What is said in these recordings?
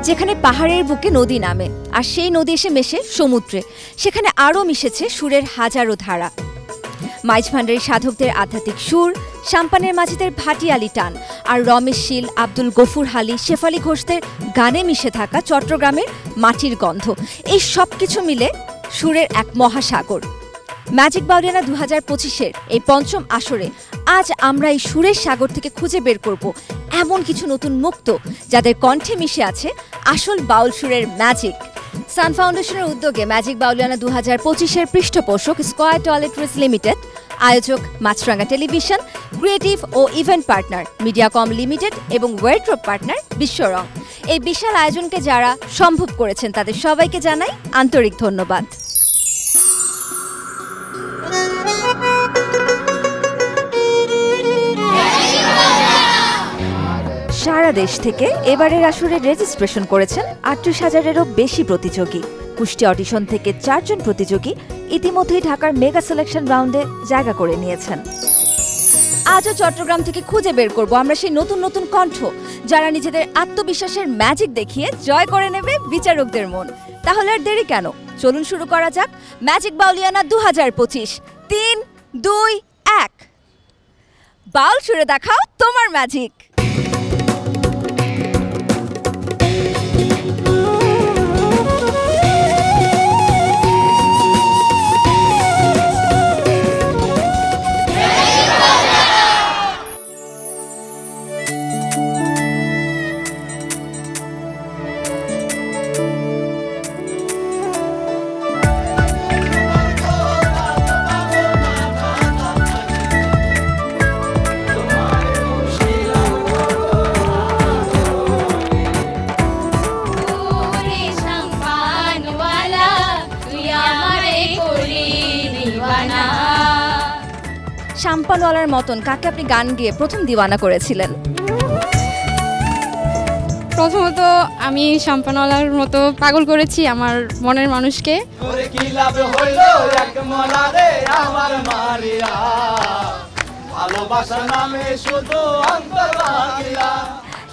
যেখানে পাহাড়ের বুকে নদী নামে আর সেই নদী এসে মেশে সমুদ্রে, সেখানে আরও মিশেছে সুরের হাজারো ধারা। মাইজ ভান্ডারী সাধকদের আধ্যাত্মিক সুর, সাম্পানের মাঝিদের ভাটিয়ালি টান আর রমেশ শীল, আব্দুল গফুর হালি, শেফালি ঘোষদের গানে মিশে থাকা চট্টগ্রামের মাটির গন্ধ, এই সব কিছু মিলে সুরের এক মহাসাগর। ম্যাজিক বাউলিয়ানা 2025-এর এই পঞ্চম আসরে আজ আমরা এই সুরের সাগর থেকে খুঁজে বের করব এমন কিছু নতুন মুক্ত, যাদের কণ্ঠে মিশে আছে আসল বাউল সুরের ম্যাজিক। সান ফাউন্ডেশনের উদ্যোগে ম্যাজিক বাউলিয়ানা 2025-এর পৃষ্ঠপোষক স্কয়ার টয়লেট্রিজ লিমিটেড, আয়োজক মাছরাঙ্গা টেলিভিশন, ক্রিয়েটিভ ও ইভেন্ট পার্টনার মিডিয়াকম লিমিটেড এবং ওয়ার্ড্রোব পার্টনার বিশ্বরং, এই বিশাল আয়োজনকে যারা সম্ভব করেছেন তাদের সবাইকে জানাই আন্তরিক ধন্যবাদ। সারা দেশ থেকে এবারের আসরে রেজিস্ট্রেশন করেছেন 38,000-এরও বেশি প্রতিযোগী। কুষ্টিয়া অডিশন থেকে 4 জন প্রতিযোগী ইতিমধ্যেই ঢাকার মেগা সিলেকশন রাউন্ডে জায়গা করে নিয়েছেন। আজও চট্টগ্রাম থেকে খুঁজে বের করব আমরা সেই নতুন নতুন কণ্ঠ, যারা নিজেদের আত্মবিশ্বাসের ম্যাজিক দেখিয়ে জয় করে নেবে বিচারকদের মন। তাহলে আর দেরি কেন, চলুন শুরু করা যাক ম্যাজিক বাউলিয়ানা 2025। 3, 2, 1, বাউল সুরে দেখাও তোমার ম্যাজিক। শাম্পানওয়ালার মতন কাকে আপনি গান গিয়ে প্রথম দিওয়ানা করেছিলেন? প্রথমত আমি শাম্পানওয়ালার মতো পাগল করেছি আমার মনের মানুষকে।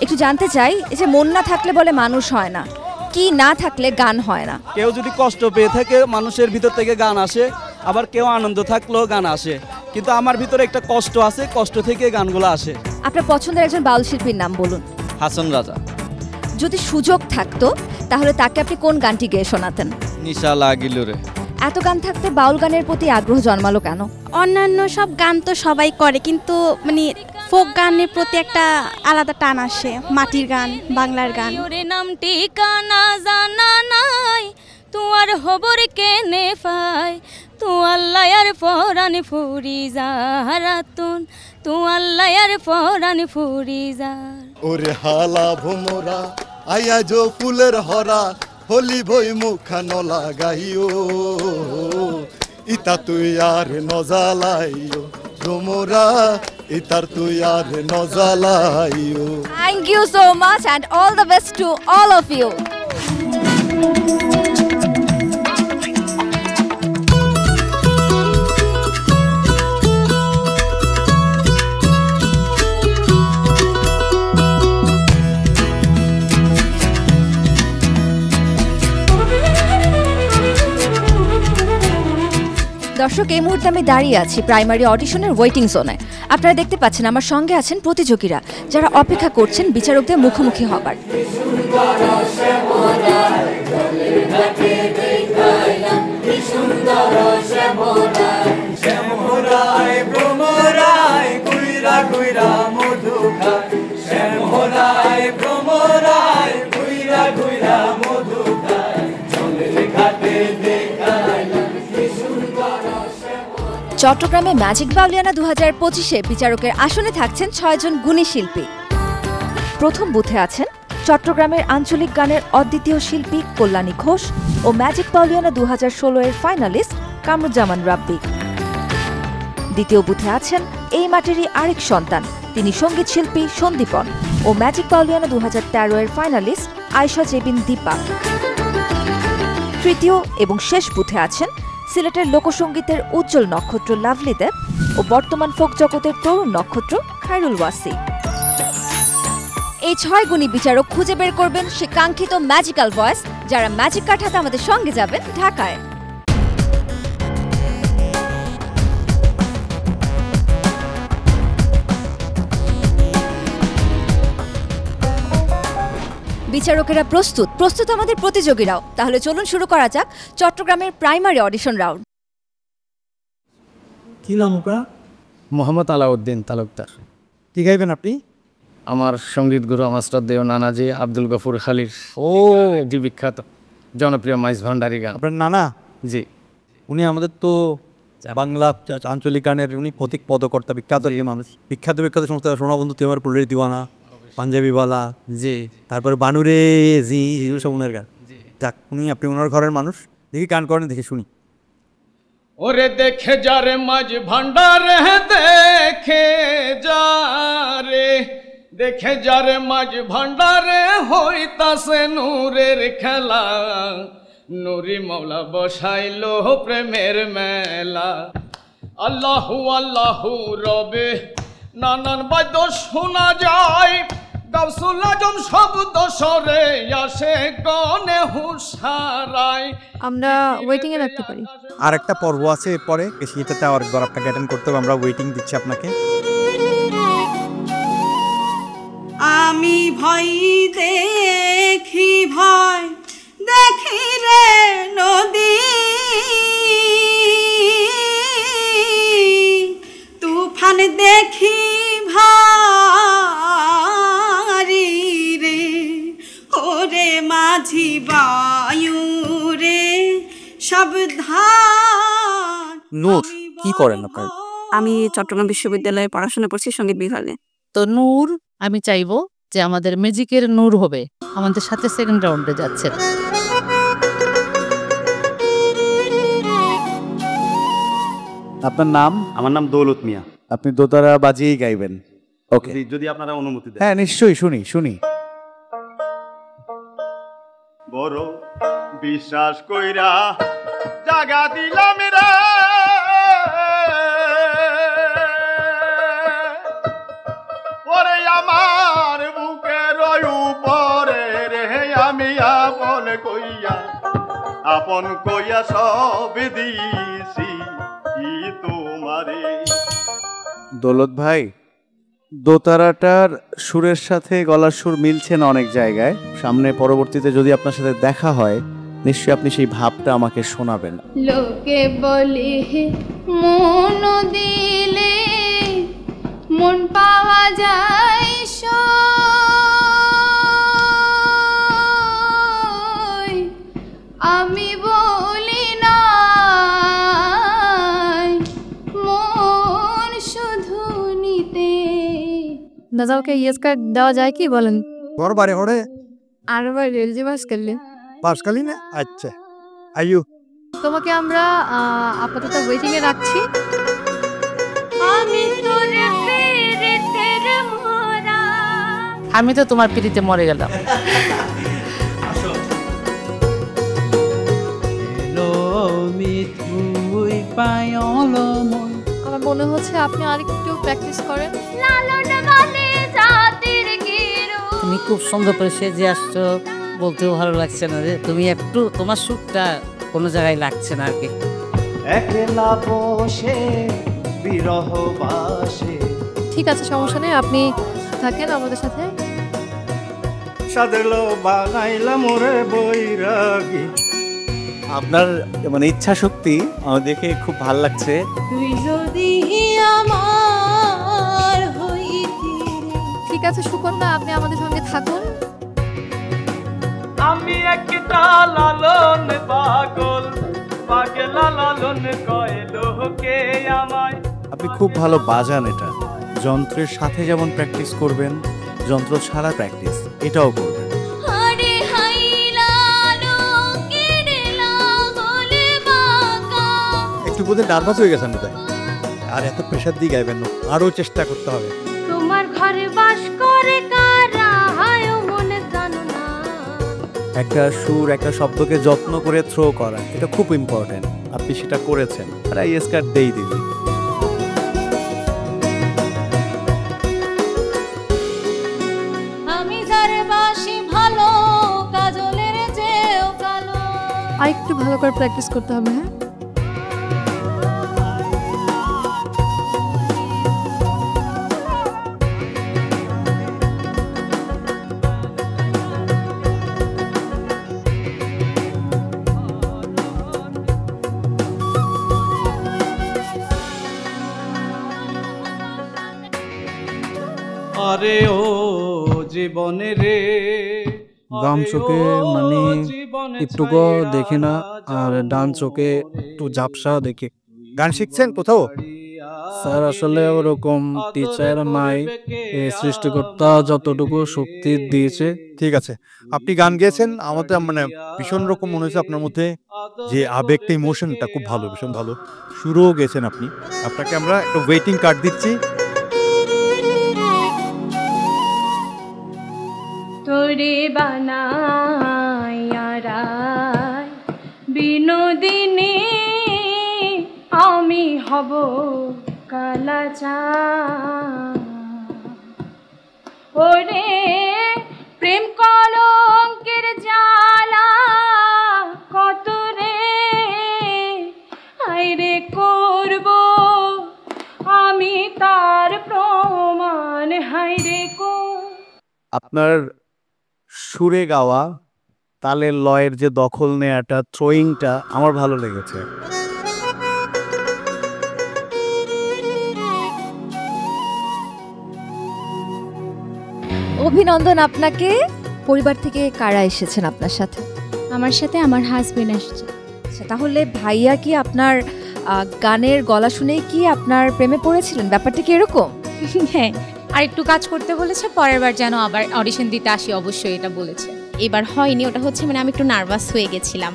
একটু জানতে চাই, এই যে মন না থাকলে বলে মানুষ হয় না, কি না থাকলে গান হয় না? কেউ যদি কষ্ট পেয়ে থাকে মানুষের ভিতর থেকে গান আসে, আবার কেউ আনন্দ থাকলেও গান আসে, কিন্তু আমার ভিতরে একটা কষ্ট আছে, কষ্ট থেকে গানগুলো আসে। আপনার পছন্দের একজন বাউল শিল্পীর নাম বলুন। হাসান রাজা। যদি সুযোগ থাকতো তাহলে তাকে আপনি কোন গানটি গেয়ে শোনাতেন? নিশা লাগিল রে। এত গান থাকতে বাউল গানের প্রতি আগ্রহ জন্মালো কেন? অন্যান্য সব গান তো সবাই করে, কিন্তু মানে ফোক গানের প্রতি একটা আলাদা টান আসে। মাটির গান, বাংলার গান। নাম ঠিকানা জানা নাই, তোমার খবর কেনে পাই, তু আল্লাহ আর পরাণ ফুরি যারাতুন, তু আল্লাহ আর পরাণ ফুরি যার। ওরে হালা ভোমরা আয়া জো ফুলের হরা, হলি বই মুখা নলাগাইও, ইতা তুই আর নজালাইও ভোমরা, ইতার তুই আর নজালাইও। Thank you so much and all the best to all of you. দর্শক, এই মুহূর্তে আমি দাঁড়িয়ে আছি প্রাইমারি অডিশনের ওয়েটিং জোনে। আপনারা দেখতে পাচ্ছেন আমার সঙ্গে আছেন প্রতিযোগীরা, যারা অপেক্ষা করছেন বিচারকদের মুখোমুখি হবার। চট্টগ্রামে ম্যাজিক বাউলিয়ানা 2025-এ বিচারকের আসনে থাকছেন 6 জন গুণী শিল্পী। প্রথম বুথে আছেন চট্টগ্রামের আঞ্চলিক গানের অদ্বিতীয় শিল্পী কল্যাণী ঘোষ ও ম্যাজিক বাউলিয়ানা 2016-এর ফাইনালিস্ট কামরুজ্জামান রাব্বি। দ্বিতীয় বুথে আছেন এই মাটিরই আরেক সন্তান, তিনি সঙ্গীত শিল্পী সন্দীপন ও ম্যাজিক বাউলিয়ানা 2013-এর ফাইনালিস্ট আয়েশা জেবিন দীপা। তৃতীয় এবং শেষ বুথে আছেন সিলেটের লোকসঙ্গীতের উজ্জ্বল নক্ষত্র লাভলি দেব ও বর্তমান ফোক জগতের তরুণ নক্ষত্র খায়রুল ওয়াসি। এই 6 গুণী বিচারক খুঁজে বের করবেন সে কাঙ্ক্ষিত ম্যাজিক্যাল ভয়েস, যারা ম্যাজিক কাঠাতে আমাদের সঙ্গে যাবেন ঢাকায়। বিচারকেরা প্রস্তুত আমাদের প্রতিযোগীরাও। তাহলে চলুন শুরু করা যাক চট্টগ্রামের প্রাইমারি অডিশন রাউন্ড। কি নাম আপনার? মোহাম্মদ আলাউদ্দিন তালুকদার। কি গাইবেন আপনি? আমার সঙ্গীত গুরু আমার শ্রদ্ধেয় নানাজি আব্দুল গফুর খালির যে বিখ্যাত জনপ্রিয় মাইজ ভান্ডারি গান। আপনার নানা? জি। উনি আমাদের তো বাংলা আঞ্চলিক গানের উনি প্রতীক পদকর্তা, বিখ্যাত মানুষ। বিখ্যাত সংস্থা সোনাবন্ধু তুই আমার পুলের দিওয়ানা, পাঞ্জাবিওয়ালা, জি, তারপরে বানুরে জি সব উনার গান। যাক, আপনি ওনার ঘরের মানুষ, দেখি গান করেন, দেখি শুনি। ওরে দেখে যারে মাঝ ভান্ডারে, দেখে যারে, দেখে যারে মাঝ ভান্ডারে হইতাছে নূরের খেলা, নুরি মৌলা বসাইল প্রেমের মেলা। আল্লাহু আল্লাহু রবে নানান বাদ্য শোনা যায়, গাউসুল আজম শব্দ সরে আসে গনে হুশারায়। আমরা ওয়েটিং এ রাখতে পারি। আর একটা পর্ব আছে এরপরে, সেটাতে আরেকবার আপনাকে অ্যাটেন্ড করতে হবে। আমরা ওয়েটিং দিচ্ছি আপনাকে। আমি ভয় দেখি, ভয় দেখি রে নদী, তুফান দেখি ভারি রে, ওরে মাঝি বায়ু রে সাবধান। নূর, কি করেন আপনার? আমি চট্টগ্রাম বিশ্ববিদ্যালয়ে পড়াশোনা করছি সঙ্গীত বিভাগে। তো নূর আমি চাইবো যে আমাদের ম্যাজিকের নূর হবে, আমাদের সাথে সেকেন্ড রাউন্ডে যাচ্ছে। আপনার নাম? আমার নাম দৌলত মিয়া। আপনি দোতারা বাজিয়েই গাইবেন? ওকে, যদি আপনারা অনুমতি দেন। হ্যাঁ নিশ্চয়ই, শুনি। বড় বিশ্বাস কইরা জাগা দিলাম রে, ওরে আমার বুকের উপরে রে, আমি আপন কইয়া সব দিছি তোমারে। দৌলত ভাই, দোতারাটার সুরের সাথে গলার সুর মিলছে না অনেক জায়গায়। সামনে পরবর্তীতে যদি আপনার সাথে দেখা হয়, নিশ্চয়ই আপনি সেই ভাবটা আমাকে শোনাবেন। লোকে বলে মন দিলে মন পাওয়া যায়, আমি বলি না মন শুধু নিতে। দাদা ওকে ইয়েস কার্ড দেওয়া যায় কি বলেন? ঘর বাড়ি হরে আর বার রেলজি পাস করলি না। আচ্ছা, আইয়ু তোমাকে আমরা আপাতত ওয়েটিং এ রাখছি। আমি তো তোমার পিড়িতে মরে গেলাম। আমার মনে হচ্ছে আপনি আরেকটু প্র্যাকটিস করেন। তুমি খুব সুন্দর করে সেজে আসছো, বলতেও ভালো লাগছে না রে। তুমি একটু তোমার সুখটা কোনো জায়গায় লাগছে না আর কি। একলা বসে বিরহ বাসে। ঠিক আছে, সমস্যা নেই, আপনি থাকেন আমাদের সাথে। সাদেলো বানাইলাম ওরে বৈরাগী। আপনার ইচ্ছা শক্তি আমার দেখে খুব ভালো লাগছে। তুই যদি আমার হইতি। ঠিক আছে সুকন্যা, আপনি আমাদের সঙ্গে থাকুন। আমি একটা লালন পাগল, পাগলা লালন কয় লোকে আমায়। আপনি খুব ভালো বাজান এটা। যন্ত্রের সাথে যেমন প্র্যাকটিস করবেন, যন্ত্র ছাড়া প্র্যাকটিস এটাও করবেন। একটু বোধহয় নার্ভাস হয়ে গেছেন তাই, আর এত প্রেশার দিয়ে গাইবেন না, আরো চেষ্টা করতে হবে। তোমার ঘরে বাস করে কারা হয় মনে জানো না। একটা সুর, একটা শব্দকে যত্ন করে থ্রো করা, এটা খুব ইম্পর্টেন্ট। আপনি সেটা করেছেন, আর আইএস কার্ড দেই দিবি। আমি আর একটু ভালো করে প্র্যাকটিস করতে হবে। হ্যাঁ, আরে ও জীবনে রে বাম চোখে মানে একটুকু দেখি না, আর ডান চোখে একটু ঝাপসা দেখি। গান শিখছেন কোথাও? স্যার আসলে ওরকম টিচার নাই, সৃষ্টিকর্তা যতটুকু শক্তি দিয়েছে। ঠিক আছে, আপনি গান গেয়েছেন, আমাদের মানে ভীষণ রকম মনে হয়েছে আপনার মধ্যে যে আবেগটা, ইমোশনটা খুব ভালো, ভীষণ ভালো। শুরুও গেছেন আপনি। আপনাকে আমরা একটা ওয়েটিং কার্ড দিচ্ছি। তোরে বানায়া বিনোদিনী আমি হব কালাচা। ওরে প্রেম কলঙ্কের জ্বালা কত রে আইরে করব আমি তার প্রমাণ হাইরে আপনার সুরে গাওয়া, তালের লয়ের যে দখল নেয়াটা, থ্রোয়িংটা আমার ভালো লেগেছে। অভিনন্দন আপনাকে। পরিবার থেকে কারা এসেছেন আপনার সাথে? আমার সাথে আমার হাজবেন্ড আসছে। আচ্ছা, তাহলে ভাইয়া কি আপনার গানের গলা শুনেই কি আপনার প্রেমে পড়েছিলেন? ব্যাপারটা কি এরকম? হ্যাঁ, আর একটু কাজ করতে বলেছে, পরের বার যেন আবার অডিশন দিতে আসি, অবশ্যই এটা বলেছে। এবার হয়নি, ওটা হচ্ছে মানে আমি একটু নার্ভাস হয়ে গেছিলাম।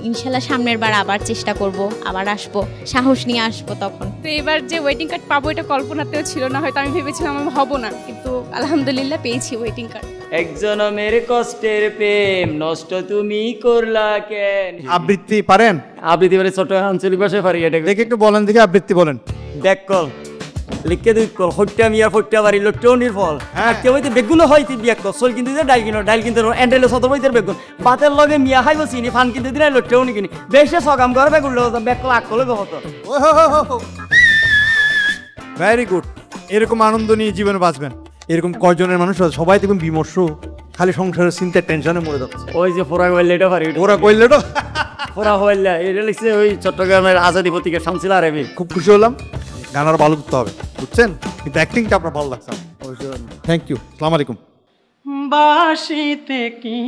ইনশাল্লাহ সামনের বার আবার চেষ্টা করব, আবার আসবো, সাহস নিয়ে আসবো তখন। তো এবার যে ওয়েটিং কার্ড পাবো এটা কল্পনাতেও ছিল না, হয়তো আমি ভেবেছিলাম আমি হব না, কিন্তু আলহামদুলিল্লাহ পেয়েছি ওয়েটিং কার্ড। একজনমের কষ্টের প্রেম নষ্ট তুমি করলা কেন। আবৃত্তি পারেন? আবৃত্তি মানে ছোট আঞ্চলিক ভাষায় পারি। এটা দেখে একটু বলেন, দেখে আবৃত্তি বলেন। দেখ কল লিখে দুই কল হত্যা মিয়া ফত্যা বাড়ি লোকটির ফল। হ্যাঁ, কেউ হইতে বেগুনও হয়তো বিয়া কল চল কিন্তু ডাইল কিনো, ডাইল কিন্তু এন্ডেলে সদর হইতে বেগুন বাতের লগে মিয়া খাইব চিনি ফান কিন্তু দিন লোকটিও নি কিনি বেশে সকাম করে বেগুন বেগ কল আক কলে হত। Very good. এরকম আনন্দ নিয়ে জীবনে বাঁচবেন। এরকম কয়জনের মানুষ আছে, সবাই দেখবেন বিমর্ষ, খালি সংসারের চিন্তার টেনশনে মরে যাচ্ছে। ওই যে ফোরা কইলে এটা পারি, ওরা কইলে তো ফোরা হইলে এটা লিখছে ওই চট্টগ্রামের আজাদি পত্রিকার শামসিল আরবি। খুব খুশি হলাম। গান আর ভালো করতে হবে, বুঝছেন? কিন্তু অ্যাক্টিংটা আপনার ভালো লাগছে। Thank you. আসসালামু আলাইকুম। বাসিতে কি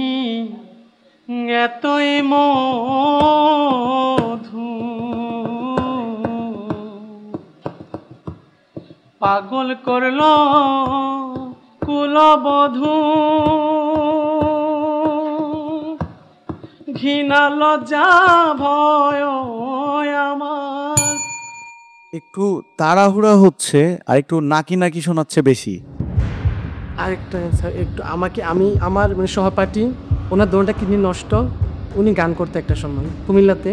এতই মধু, পাগল করলো কুলবধূ, ঘৃণা লজ্জা ভয় আমার। একটু তাড়াহুড়া হচ্ছে আর একটু নাকি নাকি শোনাচ্ছে বেশি। আরেকটা একটু আমাকে আমার মানে সহপাঠী, ওনার দোনটা কিডনি নষ্ট, উনি গান করতে একটা সময় কুমিল্লাতে,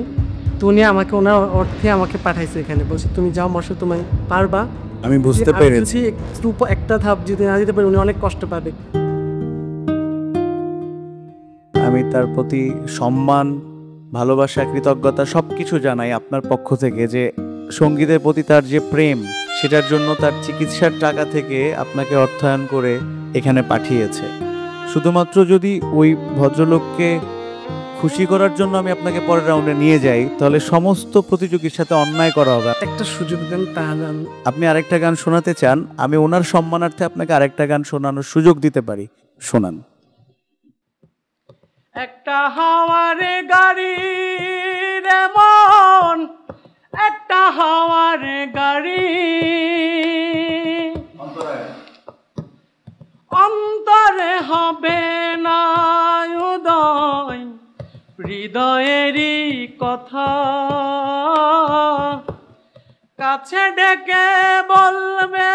তো উনি আমাকে ওনার অর্থে আমাকে পাঠাইছে এখানে, বলছি তুমি যাও মশো, তুমি পারবা। আমি বুঝতে পেরেছি। একটু একটা ধাপ যদি না দিতে পারি উনি অনেক কষ্ট পাবে। আমি তার প্রতি সম্মান, ভালোবাসা, কৃতজ্ঞতা সবকিছু জানাই আপনার পক্ষ থেকে, যে সঙ্গীতের প্রতি তার যে প্রেম, সেটার জন্য তার চিকিৎসার টাকা থেকে আপনাকে অর্থায়ন করে এখানে পাঠিয়েছে। শুধুমাত্র যদি ওই ভদ্রলোককে খুশি করার জন্য আমি আপনাকে পরের রাউন্ডে নিয়ে যাই, তাহলে সমস্ত প্রতিযোগীর সাথে অন্যায় করা হবে। একটা সুযোগ দেন, তাহলে আপনি আরেকটা গান শোনাতে চান, আমি ওনার সম্মানার্থে আপনাকে আরেকটা গান শোনানোর সুযোগ দিতে পারি। শোনান। একটা হাওয়ারে গাড়ি রে মন, একটা হাওয়ারে গাড়ি, অন্তরে হবে না উদয় হৃদয়েরই কথা, কাছে ডেকে বলবে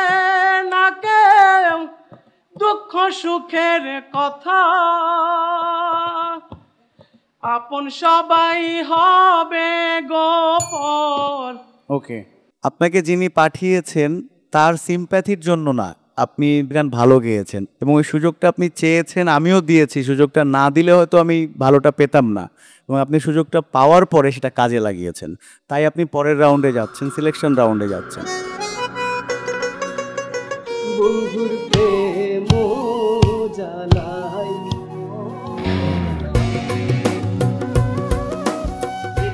না কেউ দুঃখ সুখের কথা, আপন সবাই হবে গোপন। ওকে, আপনাকে যিনি পাঠিয়েছেন তার সিম্প্যাথির জন্য না, আপনি গান ভালো গেয়েছেন এবং ওই সুযোগটা আপনি চেয়েছেন, আমিও দিয়েছি। সুযোগটা না দিলে হয়তো আমি ভালোটা পেতাম না, এবং আপনি সুযোগটা পাওয়ার পরে সেটা কাজে লাগিয়েছেন, তাই আপনি পরের রাউন্ডে যাচ্ছেন, সিলেকশন রাউন্ডে যাচ্ছেন। বন্ধুর প্রেম জ্বালাই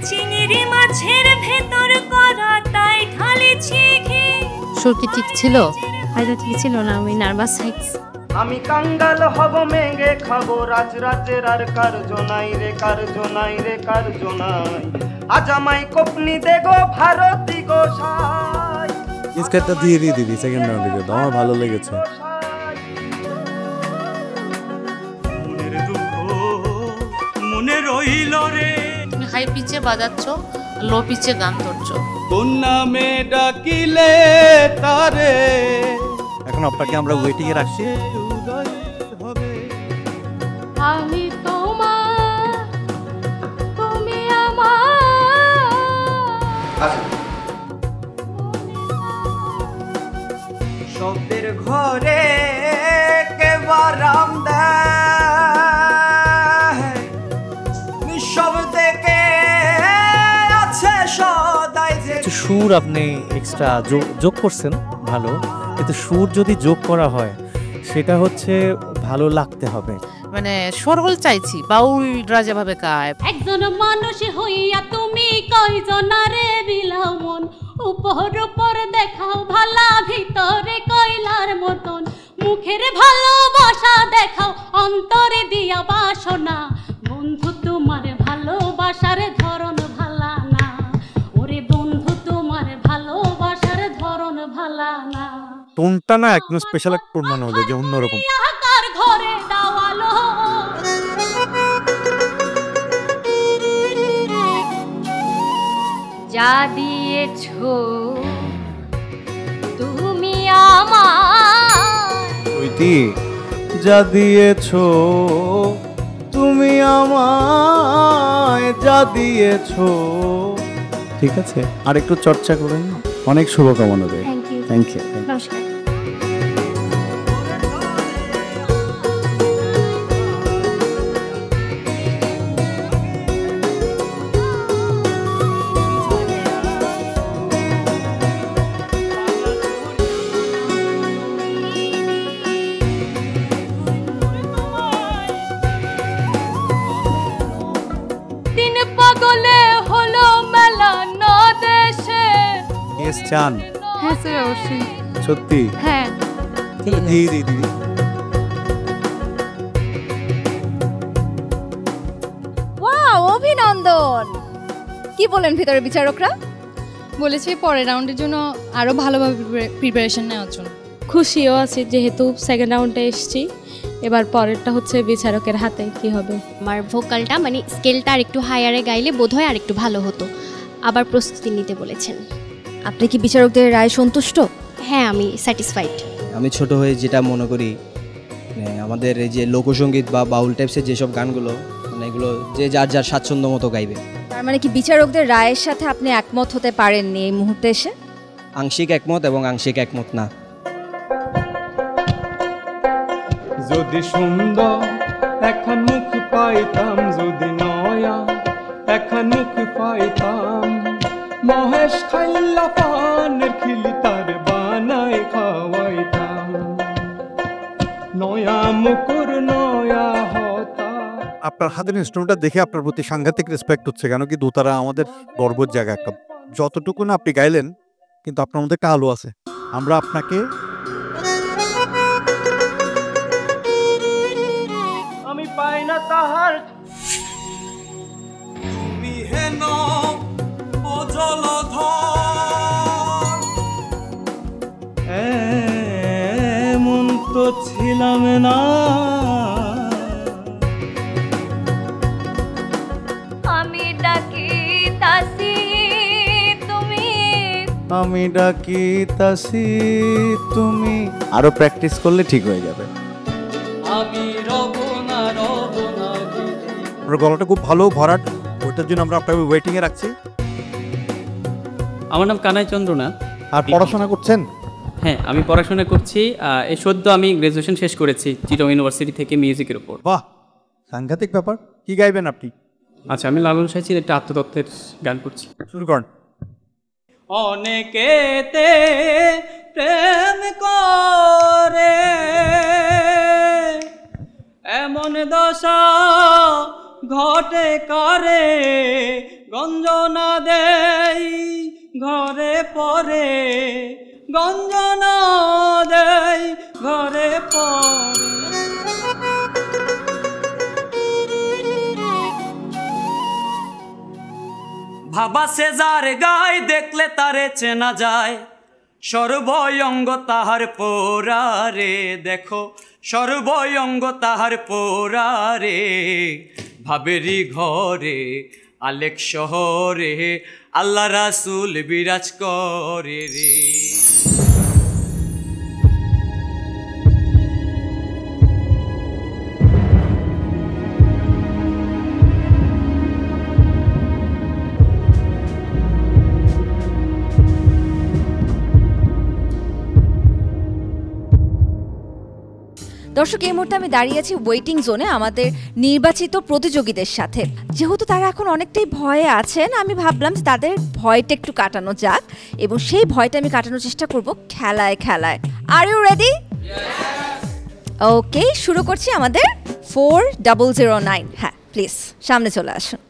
চিংড়ি মাছের ভেতর করা তাই ঢালেছি ঘি। সুর কি ঠিক ছিল? হয়তো ঠিক ছিল না, আমি নার্ভাস হয়েছি। আমি কাঙ্গাল হব মেঙ্গে খাবো রাজরাজের আর কার্য নাই রে কার্য নাই রে কার্য নাই। আজ আমায় কপনি দেগো ভারতী গোসাই। স্কেটটা দিয়ে দিবি সেকেন্ড রাউন্ডে, আমার ভালো লেগেছে। মনের দুঃখ মনে রইল রে। তুমি হাই পিচে বাজাচ্ছ, লো পিচে গান ধরছ। কোন নামে ডাকিলে তারে। এখন আপনাকে আমরা ওয়েটিং এ রাখছি। আমি তোমার, তুমি আমার। শব্দের ঘরে কে বারাম দেয়, নিঃশব্দে কে আছে সদাই যে। সুর আপনি এক্সট্রা যোগ করছেন ভালো, কিন্তু সুর যদি যোগ করা হয় সেটা হচ্ছে ভালো লাগতে হবে। মানে সরল চাইছি, বাউলরা যেভাবে গায়। একজন মানুষ হইয়া তুমি কয়জনারে দিলাও মন, উপর উপর দেখাও ভালা ভিতরে কয়লার মতন। মুখের ভালোবাসা দেখাও অন্তরে দিয়া বাসনা, বন্ধু তোমার ভালোবাসার ধরন ভালা না। ওরে বন্ধু তোমার ভালোবাসার ধরন ভালা না। টোনটা না একদম স্পেশাল একটা টোন মনে হলো, যে অন্যরকম। কার ঘরে দাওয়ালো যা দিয়েছো তুমি আমায়, যা দিয়েছো তুমি আমায়, যা দিয়েছো। ঠিক আছে, আর একটু চর্চা করেন। অনেক শুভকামনা দেয়। Thank you. নমস্কার। দিন পাগলে হলো মেলা না দেশে। ইয়েস চান? হ্যাঁ স্যার, অবশ্যই। সত্যি? হ্যাঁ। দিদি ওয়াও, অভিনন্দন। কি বলেন ভিতরে বিচারকরা? বলেছে পরের রাউন্ডের জন্য আরও ভালোভাবে প্রিপারেশন নেওয়ার জন্য। খুশিও আছি যেহেতু সেকেন্ড রাউন্ডে এসেছি, এবার পরেরটা হচ্ছে বিচারকের হাতে কি হবে। আমার ভোকালটা মানে স্কেলটা আর একটু হায়ারে গাইলে বোধহয় আর একটু ভালো হতো। আবার প্রস্তুতি নিতে বলেছেন। আপনি কি বিচারকদের রায় সন্তুষ্ট? হ্যাঁ, আমি স্যাটিসফাইড। আমি ছোট হয়ে যেটা মনে করি, আমাদের এই যে লোকসঙ্গীত বা বাউল টাইপসের যেসব গানগুলো, মানে এগুলো যে যার যার স্বাচ্ছন্দ্য মতো গাইবে। তার মানে কি বিচারকদের রায়ের সাথে আপনি একমত হতে পারেননি এই মুহূর্তে এসে? আংশিক একমত এবং আংশিক একমত না। যদি সুন্দর এখন মুখ পাইতাম, যদি নয়া এখন মুখ পাইতাম, মহেশ খাইলা পানের খিলি তার বানায় খাওয়াইতাম, নয়া মুকুর নয়া হতা। আপনার হাতের ইনস্ট্রুমেন্টটা দেখে আপনার প্রতি সাংঘাতিক রেসপেক্ট হচ্ছে, কেন কি দোতারা আমাদের গর্বের জায়গা একটা। যতটুকু না আপনি গাইলেন, কিন্তু আপনার মধ্যে একটা আলো আছে। আমরা আপনাকে আমি পাই না তাহার তুমি হেন ও জলধর, এমন তো ছিলাম না। আমি ডাকি তাসি তুমি, আমি ডাকি তাসি তুমি। আরো প্র্যাকটিস করলে ঠিক হয়ে যাবে। আমি রব না রব না। আপনার গলাটা খুব ভালো ভরাট, ওটার জন্য আমরা আপনাকে ওয়েটিং এ রাখছি। আমার নাম কানাই চন্দ্রনাথ। আর পড়াশোনা করছেন? হ্যাঁ, আমি পড়াশোনা করছি। এই সদ্য আমি গ্র্যাজুয়েশন শেষ করেছি চিটং ইউনিভার্সিটি থেকে মিউজিকের উপর। বাহ, সাংঘাতিক ব্যাপার। কি গাইবেন আপনি? আচ্ছা, আমি লালন সাইচির একটা আত্মতত্ত্বের গান করছি। শুরু করুন। অনেকেতে প্রেম করে এমন দশা ঘটে কারে, গঞ্জনা দেই ঘরে পরে, গঞ্জনা দেই ঘরে পরে। ভাবা সে যার গায় দেখলে তারে চেনা যায়, সর্বঙ্গ তাহার পোরারে, দেখো সর্বঙ্গ তাহার পোরারে, ভাবেরি ঘরে আলেক শহরে আল্লাহ রাসূল বিরাজ করে রে। দর্শক, এই মুহূর্তে আমি দাঁড়িয়ে আছি ওয়েটিং জোনে আমাদের নির্বাচিত প্রতিযোগীদের সাথে। যেহেতু তারা এখন অনেকটাই ভয়ে আছেন, আমি ভাবলাম যে তাদের ভয়টা একটু কাটানো যাক এবং সেই ভয়টা আমি কাটানোর চেষ্টা করব খেলায় খেলায়। Are you ready? ওকে, শুরু করছি আমাদের 4009। হ্যাঁ, প্লিজ সামনে চলে আসুন।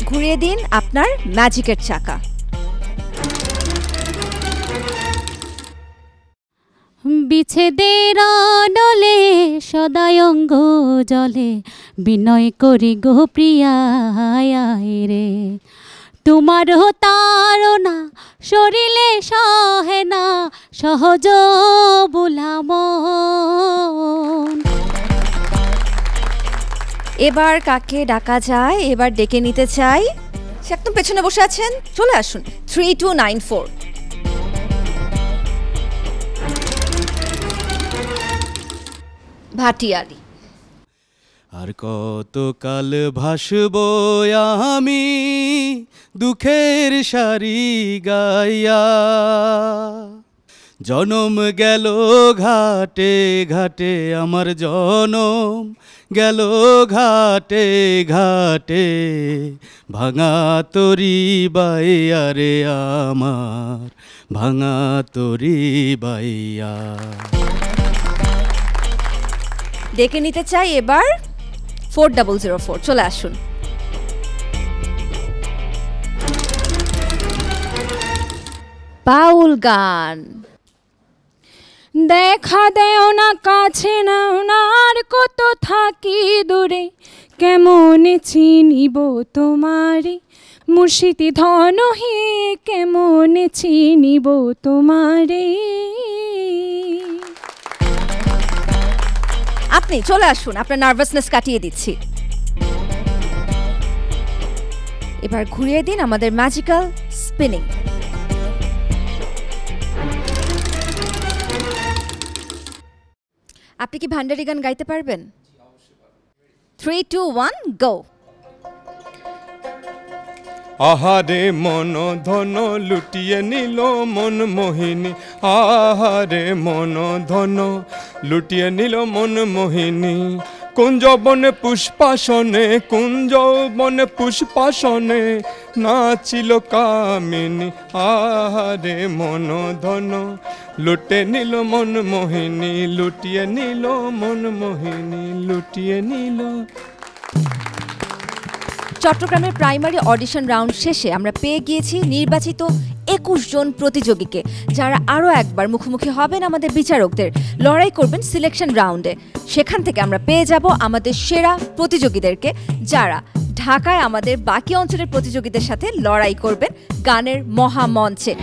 ঘুরিয়ে দিন আপনার ম্যাজিকের চাকা। বিচ্ছেদের ডলে সদায় অঙ্গ জলে, বিনয় করি গো প্রিয়ায় রে, তোমার তাড়না শরীরে সহে না, সহজ বুলাম। এবার কাকে ডাকা যায়? এবার ডেকে নিতে চাই। সে একদম পেছনে বসে আছেন, চলে আসুন। 3294। ভাটিয়ালি। আর কত কাল ভাসবো আমি দুঃখের সারি গাইয়া, জনম গেল ঘাটে ঘাটে আমার জনম গেল ঘাটে ঘাটে, ভাঙা তরি বাইয়া রে আমার, ভাঙা তরি বাইয়া। ডেকে নিতে চাই এবার 4004। চলে আসুন। বাউল গান। দেখা দেও না, কাছে নাও না, আর কত থাকি দূরে, কেমন চিনিব তোমারে, মুর্শিদি ধন হে কেমন চিনিব তোমারে। আপনি চলে আসুন, আপনার নার্ভাসনেস কাটিয়ে দিচ্ছি। এবার ঘুরিয়ে দিন আমাদের ম্যাজিক্যাল স্পিনিং। আপনি কি ভান্ডারি গান গাইতে পারবেন? 321 গো। আহারে মন ধন লুটিয়ে নিল মন মোহিনী, আহারে মন ধন লুটিয়ে নিল মন মোহিনী, কুঞ্জ বনে পুষ্পাসনে, কুঞ্জ বনে পুষ্পাসনে নাচিল কামিনী, আহারে মন ধন লুটে নিল মন মোহিনী, লুটিয়ে নিল মন মোহিনী, লুটিয়ে নিল। চট্টগ্রামের প্রাইমারি অডিশন রাউন্ড শেষে আমরা পেয়ে গিয়েছি নির্বাচিত 21 জন প্রতিযোগীকে, যারা আরও একবার মুখোমুখি হবেন আমাদের বিচারকদের, লড়াই করবেন সিলেকশন রাউন্ডে। সেখান থেকে আমরা পেয়ে যাব আমাদের সেরা প্রতিযোগীদেরকে, যারা ঢাকায় আমাদের বাকি অঞ্চলের প্রতিযোগীদের সাথে লড়াই করবেন গানের মহামঞ্চে।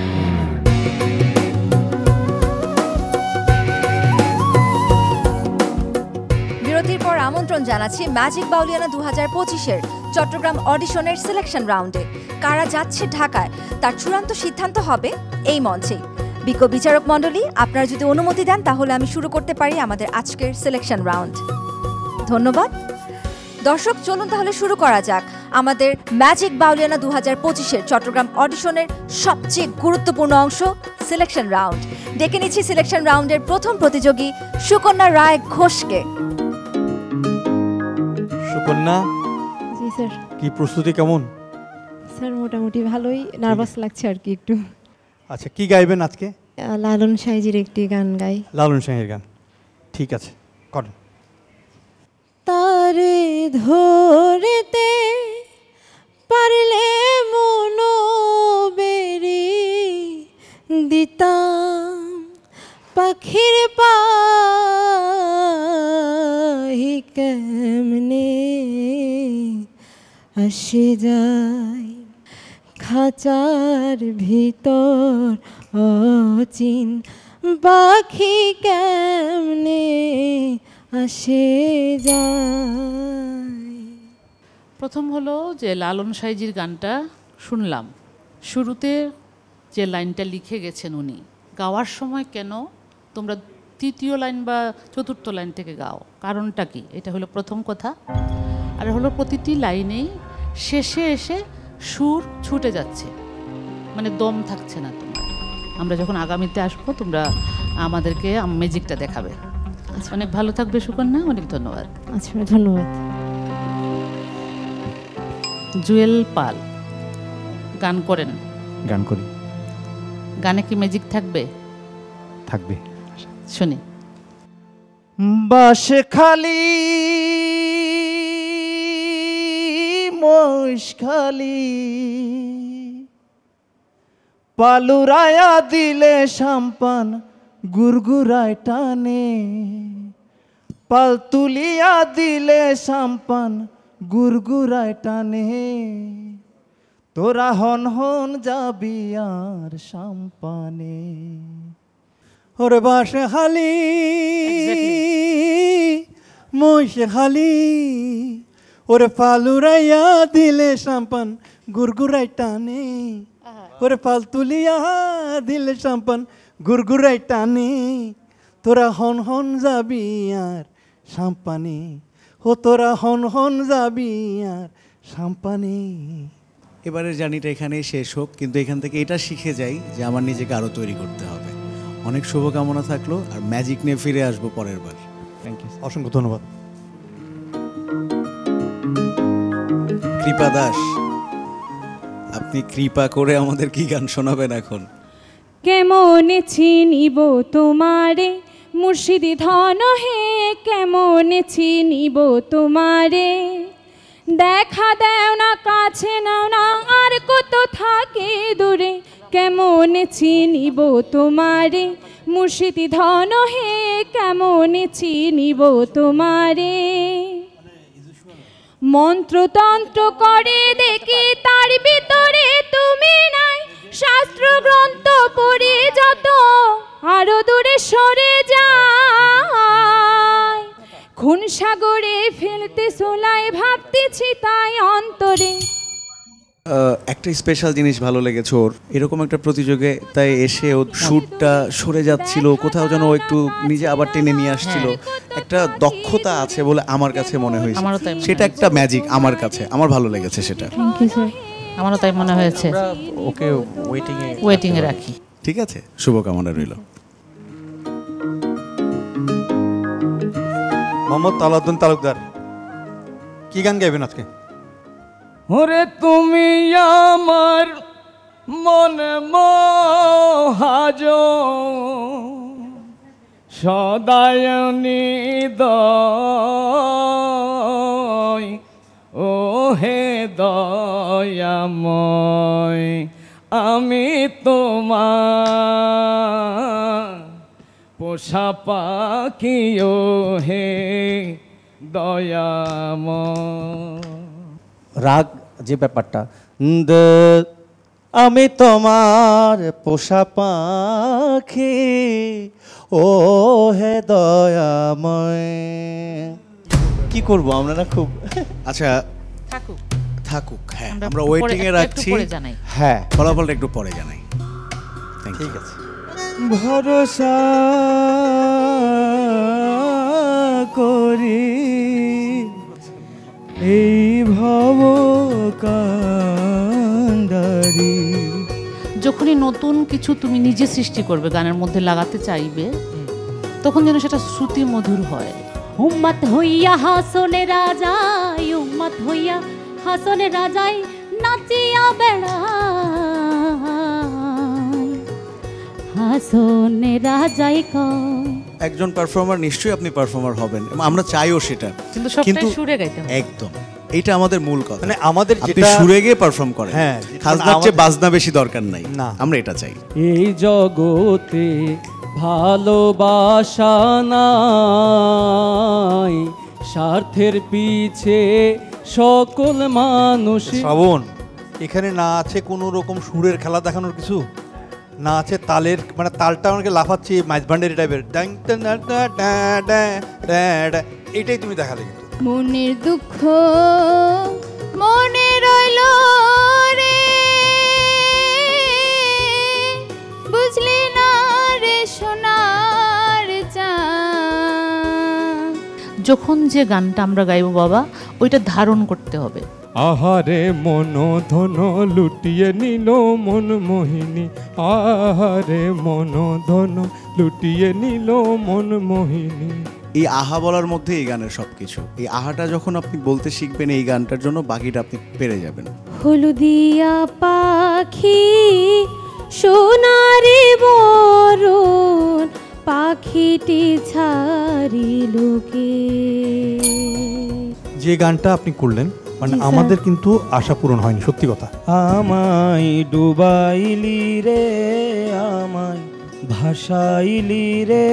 বিরতির পর আমন্ত্রণ জানাচ্ছি ম্যাজিক বাউলিয়ানা 2025-এর চট্টগ্রাম অডিশনের সিলেকশন রাউন্ডে। কারা যাচ্ছে ঢাকায় তার চূড়ান্ত সিদ্ধান্ত হবে এই মঞ্চেই। বিজ্ঞ বিচারক মণ্ডলী, আপনারা যদি অনুমতি দেন তাহলে আমি শুরু করতে পারি আমাদের আজকের সিলেকশন রাউন্ড। ধন্যবাদ। দর্শক, চলুন তাহলে শুরু করা যাক আমাদের ম্যাজিক বাউলিয়ানা 2025-এর চট্টগ্রাম অডিশনের সবচেয়ে গুরুত্বপূর্ণ অংশ সিলেকশন রাউন্ড। ডেকে নিচ্ছি সিলেকশন রাউন্ডের প্রথম প্রতিযোগী সুকন্যা রায় ঘোষকে। সুকন্যা, জি স্যার। কি প্রস্তুতি কেমন? স্যার মোটামুটি ভালোই, নার্ভাস লাগছে আর কি একটু। আচ্ছা, কি গাইবেন আজকে? লালন সাইজির একটি গান গাই। লালন সাইজির গান, ঠিক আছে, করেন। তারে ধরতে পারলে মনো বেরি দিতাম পাখির পাহি কেমনে আসে যায় খাঁচার ভিতর অচিন পাখি কেমনে আসে যায়। প্রথম হলো যে লালন সাইজির গানটা শুনলাম, শুরুতে যে লাইনটা লিখে গেছেন উনি, গাওয়ার সময় কেন তোমরা তৃতীয় লাইন বা চতুর্থ লাইন থেকে গাও, কারণটা কি? এটা হলো প্রথম কথা। আর হলো প্রতিটি লাইনেই শেষে এসে সুর ছুটে যাচ্ছে, মানে দম থাকছে না তোমার। আমরা যখন আগামীতে আসবো তোমরা আমাদেরকে ম্যাজিকটা দেখাবে। অনেক ভালো থাকবে সুকন্যা, অনেক ধন্যবাদ। আচ্ছা, ধন্যবাদ। জুয়েল পাল গান করেন? গান করি। গানে কি ম্যাজিক থাকবে? থাকবে, শুনি। বাসে খালি মোষ খালি পালুরায়া দিলে সাম্পান গুরগুরায় টানে, পাল তুলিয়া দিলে সাম্পান গুরগুরায় টানে, তোরা হন হন যাবি আর সাম্পানে। ওরে বাসে খালি মহিষে খালি ওরে পালুরাইয়া দিলে সাম্পান গুরগুরাই টানে, ওরে পাল তুলিয়া দিলে সাম্পান গুরগুরাই টানে, তোরা হন হন যাবি আর সাম্পানে, ও তোরা হন হন যাবি আর সাম্পানে। এবারের জার্নিটা এখানেই শেষ হোক, কিন্তু এখান থেকে এটা শিখে যাই যে আমার নিজেকে আরও তৈরি করতে হবে। অনেক শুভকামনা থাকলো, আর ম্যাজিক নিয়ে ফিরে আসবো পরের বার। থ্যাংক ইউ, অসংখ্য ধন্যবাদ। কৃপা দাস, আপনি কৃপা করে আমাদের কি গান শোনাবেন এখন? কেমনে চিনিব তোমারে মুর্শিদি ধন হে, কেমনে চিনিব তোমারে, দেখা দেও না কাছে নাও না আর কত থাকে দূরে, কেমনে চিনিব তোমারে মুর্শিদি ধন হে, কেমনে চিনিব তোমারে। মন্ত্রতন্ত্র করে দেখি তার ভিতরে তুমি নাই, শাস্ত্র গ্রন্থ পড়ে যত আরো দূরে সরে যায়, খুন সাগরে ফেলতে সোলায় ভাবতেছি তাই অন্তরে। একটা স্পেশাল জিনিস ভালো লেগেছে ওর, এরকম একটা প্রতিযোগিতায় এসে ওর সুরটা সরে যাচ্ছিল, কোথাও যেন একটু নিজে আবার টেনে নিয়ে আসছিল। একটা দক্ষতা আছে বলে আমার কাছে মনে হয়েছে, সেটা একটা ম্যাজিক আমার কাছে, আমার ভালো লেগেছে সেটা। থ্যাংক ইউ স্যার, আমারও তাই মনে হয়েছে। ওকে ওয়েটিং এ রাখি। ঠিক আছে, শুভকামনা রইল। মোহাম্মদ তালাউদ্দিন তালুকদার, কি গান গাইবেন আজকে? ওরে তুমি আমার মনে মহাজ সদায় নিদয়, ও হে দয়াময় আমি তোমার পোষা পাখি, ও হে দয়াময়। রাগ যে ব্যাপারটা, আমি তোমার পোষা পাখি, ও হে দয়াময়। কি করবো আমরা না খুব। আচ্ছা থাকুক থাকুক, হ্যাঁ আমরা ওয়েটিং এ রাখছি। হ্যাঁ, ফলাফলটা একটু পরে জানাই। ঠিক আছে। ভরসা করি এই ভব কান্ডারি। যখনই নতুন কিছু তুমি নিজে সৃষ্টি করবে, গানের মধ্যে লাগাতে চাইবে, তখন যেন সেটা শ্রুতি মধুর হয়। উম্মত হইয়া হাসনে রাজাই, উম্মত হইয়া হাসনে রাজাই নাচিয়া বেড়ায়, হাসনে রাজাই কয়। একজন পারফর্মার নিশ্চয়ই আপনি পারফর্মার হবেন, আমরা চাইও সেটা, কিন্তু সবটাই সুরে গাইতে হবে। একদম এটা আমাদের মূল কথা। মানে আমাদের আপনি যেটা সুরে গিয়ে পারফর্ম করেন, হ্যাঁ, খাজনার চেয়ে বাজনা বেশি দরকার নাই, আমরা এটা চাই। এই জগতে ভালোবাসা নাই, স্বার্থের পিছে সকল মানুষ। শ্রাবণ, এখানে না আছে কোনো রকম সুরের খেলা দেখানোর কিছু, না আছে তালের, মানে তালটা আমাকে লাফাচ্ছি মাইজভান্ডারি টাইপের, এইটাই তুমি দেখালে। কিন্তু মনের দুঃখ মনে রইল রে, বুঝলি না রে সোনার চাঁদ। যখন যে গানটা আমরা গাইবো বাবা, ওইটা ধারণ করতে হবে। আহারে মন ধন লুটিয়ে নিল মন মোহিনী, আহারে মন ধন লুটিয়ে নিল মন মোহিনী। এই আহা বলার মধ্যে এই গানের সবকিছু। এই আহাটা যখন আপনি বলতে শিখবেন এই গানটার জন্য, বাকিটা আপনি পেরে যাবেন। হলুদিয়া পাখি সোনারে বরণ, পাখিটি ছাড়িল কে। যে গানটা আপনি করলেন, মানে আমাদের কিন্তু আশা পূরণ হয়নি, সত্যি কথা। আমায় ডুবাইলি রে, আমায় ভাসাইলি রে,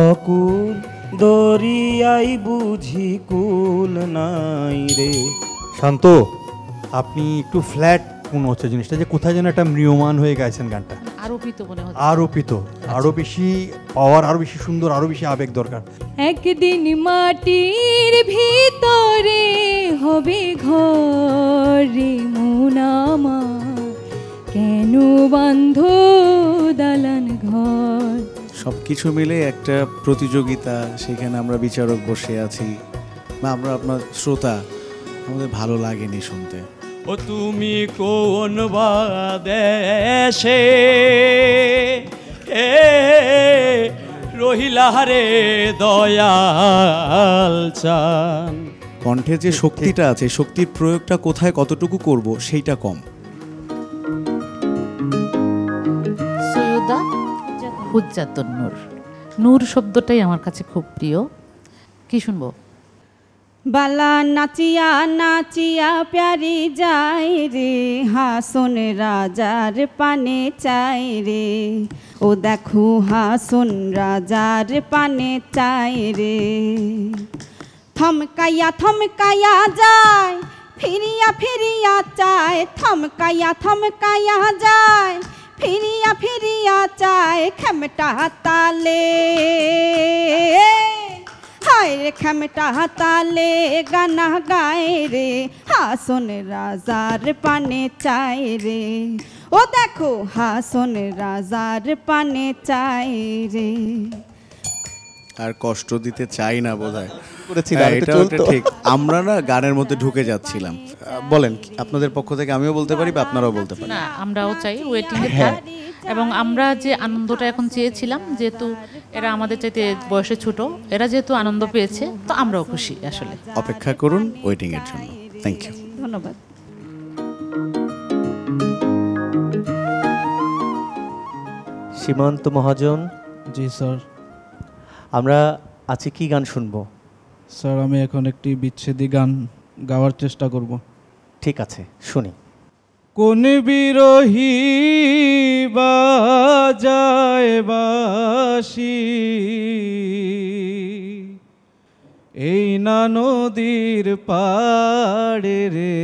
অকুল দরিয়াই বুঝি কুল নাই রে। শান্ত, আপনি একটু ফ্ল্যাট মনে হচ্ছে জিনিসটা, যে কোথায় যেন একটা ম্রিয়মান হয়ে গাইছেন গানটা, আরোপিত মনে হচ্ছে। আরোপিত, আরো বেশি পাওয়ার, আরো বেশি সুন্দর, আরো বেশি আবেগ দরকার। একদিন মাটির ভিতরে হবে ঘরে মন আমার, কেন বান্ধ দালান ঘর। সবকিছু মিলে একটা প্রতিযোগিতা, সেখানে আমরা বিচারক বসে আছি, বা আমরা আপনার শ্রোতা, আমাদের ভালো লাগেনি শুনতে। ও তুমি কোন বাদেশে রহিলা রে দয়াল চান। কণ্ঠে যে শক্তিটা আছে, শক্তির প্রয়োগটা কোথায় কতটুকু করব সেইটা কম। সৈয়দা হুজ্জাতুন নূর, নূর শব্দটাই আমার কাছে খুব প্রিয়। কি শুনবো? বালা নাচিয়া নাচিয়া প্যারি যায় রে, হাসন রাজার পানে চাই রে, ও দেখো হাসন রাজার পানে চাই রে। থমকাইয়া থমকাইয়া যায়, ফিরিয়া ফিরিয়া চায়, থমকাইয়া থমকাইয়া যায়, ফিরিয়া ফিরিয়া চায়, খেমটা তালে হায় রে, খেমটা তালে গানা গায় রে, হাসন রাজার পানে চাই রে, ও দেখো হাসন রাজার পানে চাই রে। আর কষ্ট দিতে চাই না বোধহয়, করেছিলাম, এটা ঠিক। আমরা না গানের মধ্যে ঢুকে যাচ্ছিলাম। বলেন, আপনাদের পক্ষ থেকে আমিও বলতে পারি বা আপনারাও বলতে পারেন। না, আমরাও চাই ওয়েটিং এ থাক, এবং আমরা যে আনন্দটা এখন চেয়েছিলাম, যেহেতু এরা আমাদের চাইতে বয়সে ছোট, এরা যেহেতু আনন্দ পেয়েছে, তো আমরাও খুশি। আসলে অপেক্ষা করুন ওয়েটিং এর জন্য। থ্যাংক ইউ, ধন্যবাদ। সীমান্ত মহাজন। জি স্যার। আমরা আজকে কি গান শুনবো? স্যার, আমি এখন একটি বিচ্ছেদী গান গাওয়ার চেষ্টা করব। ঠিক আছে, শুনি। কোন বিরহী বাজায় বাঁশি, এই না নদীর পাড়ে রে,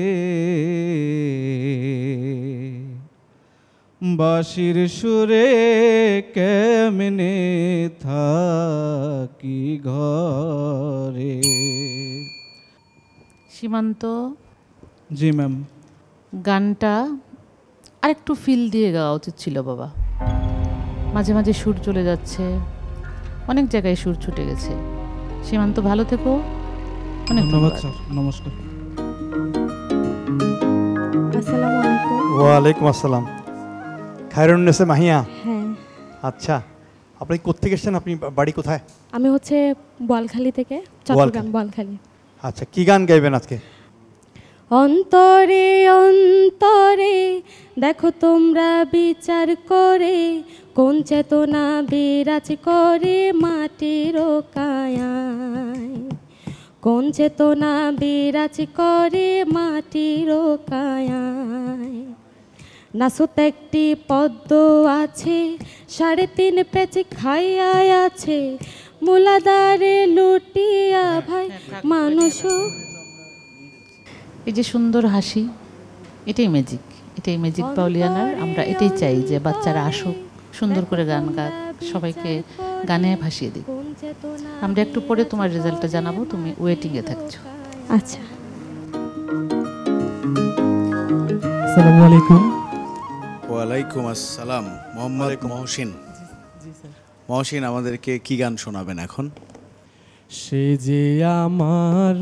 বাঁশির সুরে কেমনে থাকি ঘরে। সীমান্ত। জি ম্যাম। গানটা আরেকটু ফিল দিয়ে গাওয়া উচিত ছিল বাবা। মাঝে মাঝে সুর চলে যাচ্ছে, অনেক জায়গায় সুর ছুটে গেছে। সীমান্ত, ভালো থেকো। অনেক ধন্যবাদ স্যার, নমস্কার। আসসালামু আলাইকুম। ওয়ালাইকুম আসসালাম। খায়রুন্নেসা মাহিয়া। হ্যাঁ। আচ্ছা, আপনি কোত্থেকে এসেছেন? আপনি বাড়ি কোথায়? আমি হচ্ছে বোয়ালখালী থেকে, চট্টগ্রাম বোয়ালখালী। আচ্ছা, কি গান গাইবেন আজকে? অন্তরে অন্তরে দেখো তোমরা বিচার করে, কোন চেতনা বিরাজ করে মাটির কায়ায়, কোন চেতনা বিরাজ করে মাটির কায়ায়। নাসুত একটি পদ্ম আছে, 3.5 পেচ খাইয়া আছে, মুলাদারে লুটিয়া ভাই মানুষ। এই যে সুন্দর হাসি, এটাই ম্যাজিক, এটাই ম্যাজিক পাউলিয়ানার। আমরা এটাই চাই যে বাচ্চারা আসুক, সুন্দর করে গান গাক, সবাইকে গানে ভাসিয়ে দিক। আমরা একটু পরে তোমার রেজাল্টটা জানাবো, তুমি ওয়েটিংয়ে থাকছো। আচ্ছা। আসসালামু আলাইকুম। ওয়ালাইকুম আসসালাম। মোহাম্মদ মহসিন। মহসিন, আমাদেরকে কি গান শোনাবেন এখন? সে যে আমার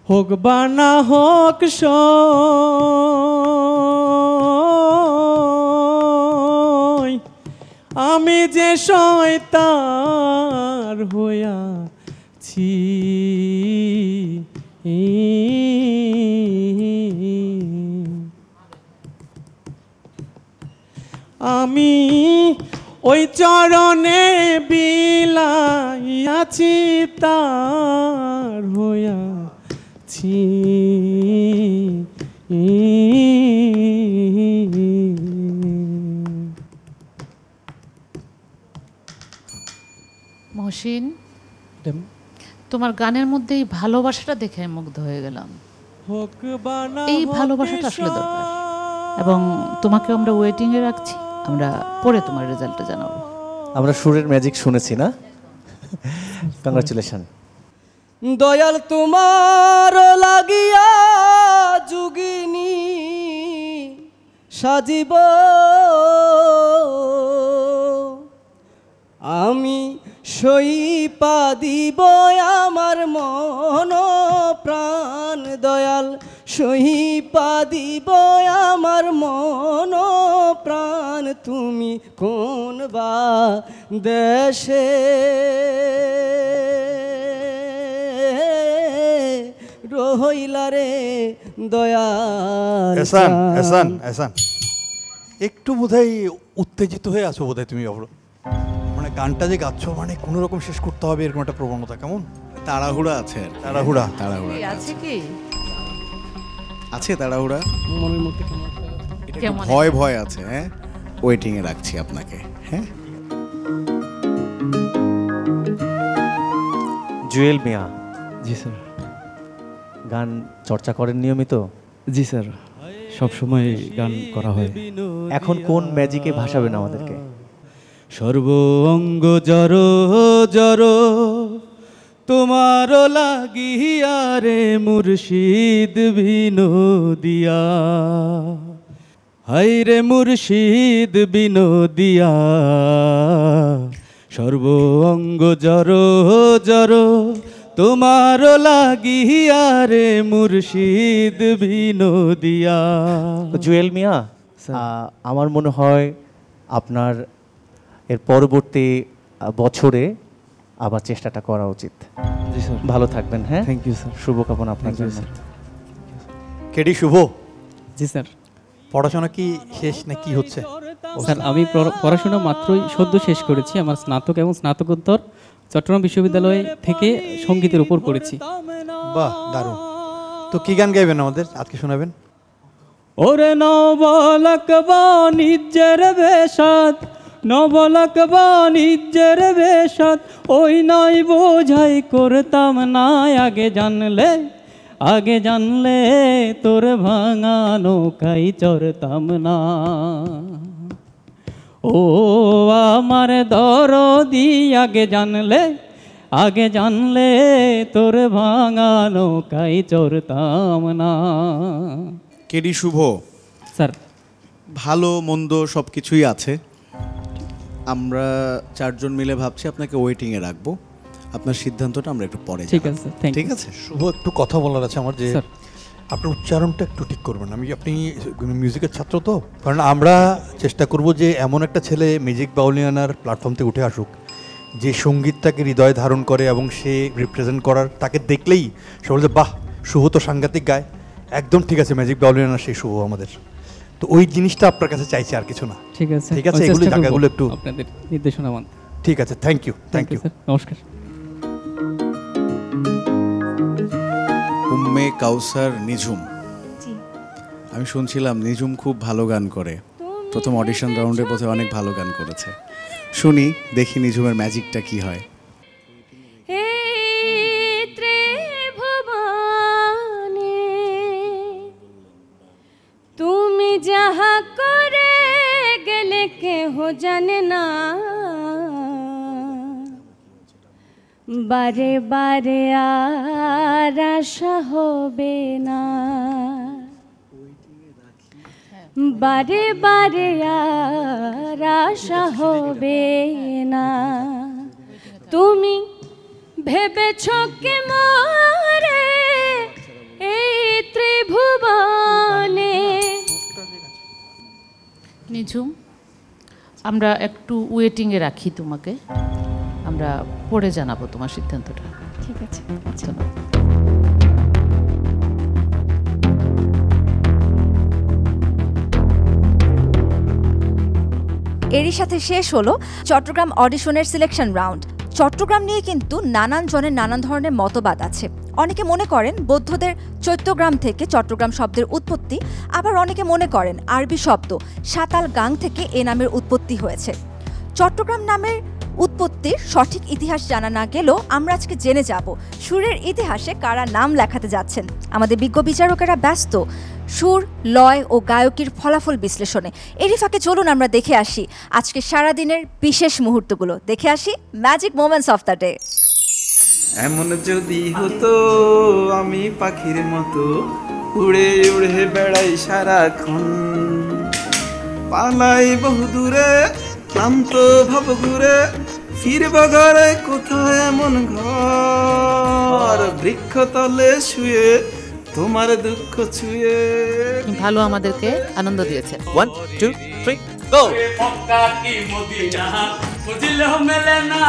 হোক বা না হোক আমি যে শয়তান হইয়াছি, আমি ওই চরণে বিলাইয়াছি তার হইয়াছি। মহসিন, তোমার গানের মধ্যে এই ভালোবাসাটা দেখে আমি মুগ্ধ হয়ে গেলাম। এই ভালোবাসাটা আসলে দরকার, এবং তোমাকে আমরা ওয়েটিংয়ে রাখছি। আমরা পরে তোমার রেজাল্টটা জানাবো। আমরা সুরের ম্যাজিক শুনেছি না? কংগ্রাচুলেশন। দয়াল তোমার লাগিয়া যুগিনী সাজিব আমি, সইপা দিব আমার মন প্রাণ। দয়াল সইপা দিব আমার মন প্রাণ। তুমি কোন বা দেশে রহিলা রে দয়াল। এহসান, এহসান, এহসান, একটু বোধহয় উত্তেজিত হয়ে আছো বোধহয় তুমি। মানে গানটা যে গাচ্ছ, মানে কোনো রকম শেষ করতে হবে এরকম একটা প্রবণতা, কেমন তাড়াহুড়া আছে? তাড়াহুড়া, তাড়াহুড়া আছে কি? আছে তাড়াহুড়া, মনের মধ্যে ভয় ভয় আছে। হ্যাঁ, ওয়েটিংয়ে রাখছি আপনাকে। হ্যাঁ, জুয়েল মিয়া। জি স্যার। গান চর্চা করেন নিয়মিত? জি স্যার, সব সময় গান করা হয়। এখন কোন ম্যাজিকে ভাসাবেন আমাদেরকে? সর্ব অঙ্গ জড় জড় তোমার লাগিয়া রে মুর্শিদ বিনোদিয়া, হাই রে মুর্শিদ বিনোদিয়া। সর্ব অঙ্গ জড় জড় তোমার লাগিয়া রে মুর্শিদ বিনোদিয়া। জুয়েল মিয়া, আমার মনে হয় আপনার এর পরবর্তী বছরে আবার চেষ্টাটা করা উচিত। জি স্যার। ভালো থাকবেন। হ্যাঁ, থ্যাংক ইউ স্যার। শুভকামনা আপনার জন্য। কেডি শুভ। জি স্যার। পড়াশোনা কি শেষ না কি হচ্ছে? স্যার, আমি পড়াশোনা মাত্রই সদ্য শেষ করেছি। আমার স্নাতক এবং স্নাতকোত্তর চট্টগ্রাম বিশ্ববিদ্যালয় থেকে সঙ্গীতের উপর করেছি। বাহ, দারুণ। তো কি গান গাইবেন আমাদের আজকে শোনাবেন? ওরে নবলক বাণিজ্যের বেশাদ, নবলক বাণিজ্যের বেশাদ, ওই নয় বোঝাই করতাম না। আগে জানলে, আগে জানলে তোর ভাঙা নৌকাই চড়তাম না। ও আমার দরদি, আগে জানলে, আগে জানলে তোর ভাঙা নৌকাই চড়তাম না। কেডি শুভ স্যার, ভালো মন্দ সব কিছুই আছে। আমরা চারজন মিলে ভাবছি আপনাকে ওয়েটিংয়ে রাখবো। আপনার সিদ্ধান্তটা আমরা একটু পরে ঠিক আছে, ঠিক আছে। শুভ, একটু কথা বলার আছে আমার। যে আপনার উচ্চারণটা একটু ঠিক করবেন। আপনি মিউজিকের ছাত্র তো, কারণ আমরা চেষ্টা করব যে এমন একটা ছেলে ম্যাজিক বাউলিয়ানার প্ল্যাটফর্ম থেকে উঠে আসুক যে সঙ্গীতটাকে হৃদয়ে ধারণ করে এবং সে রিপ্রেজেন্ট করার, তাকে দেখলেই সে বলছে বাহ শুভ তো সাংঘাতিক গায়, একদম ঠিক আছে ম্যাজিক বাউলিয়ানার সেই শুভ আমাদের। তো ওই জিনিসটা আপনার কাছে চাইছে, আর কিছু না। ঠিক আছে, ঠিক আছে, এগুলো জায়গাগুলো একটু আপনাদের নির্দেশনা মানতে। ঠিক আছে, থ্যাংক ইউ স্যার, নমস্কার। উম্মে কাউসার নিঝুম, আমি শুনছিলাম নিঝুম খুব ভালো গান করে, প্রথম অডিশন রাউন্ডে বোধহয় অনেক ভালো গান করেছে। শুনি, দেখি নিঝুমের ম্যাজিকটা কি হয়। তুমি যাহা করে গেলে কেহ জানে না, বারে বারে আর আশা হবে না, বারে বারে আর আশা হবে না। তুমি ভেবেছ কে মরে এই ত্রিভুবনে। নিঝুম, আমরা একটু ওয়েটিংয়ে রাখি তোমাকে, আমরা পরে জানাবো তোমার সিদ্ধান্তটা। ঠিক আছে। এরই সাথে শেষ হলো চট্টগ্রাম অডিশনের সিলেকশন রাউন্ড। চট্টগ্রাম নিয়ে কিন্তু নানান জনের নানান ধরনের মতবাদ আছে। অনেকে মনে করেন বৌদ্ধদের চৈত্যগ্রাম থেকে চট্টগ্রাম শব্দের উৎপত্তি, আবার অনেকে মনে করেন আরবি শব্দ সাতাল গাং থেকে এ নামের উৎপত্তি হয়েছে। চট্টগ্রাম নামের উৎপত্তির সঠিক ইতিহাস জানা না গেলেও আমরা আজকে জেনে যাব সুরের ইতিহাসে কারা নাম লেখাতে যাচ্ছেন। আমাদের বিজ্ঞ বিচারকেরা ব্যস্ত সুর, লয় ও গায়কির ফলাফল বিশ্লেষণে। এরই ফাঁকে চলুন আমরা দেখে আসি আজকে সারাদিনের বিশেষ মুহূর্তগুলো, দেখে আসি magic moments of the day. এমন যদি হতো আমি পাখির মতো উড়ে উড়ে বেড়াই সারাক্ষণ, পালাই বহু দূরে ক্লান্ত ভাব ঘুরে, ফিরব ঘরে কোথায় এমন ঘর, বৃক্ষতলে শুয়ে তোমার দুঃখ ছুঁয়ে। ভালো আমাদেরকে আনন্দ দিয়েছে। 1 2 3 গো। খুঁজিলেও মেলে না,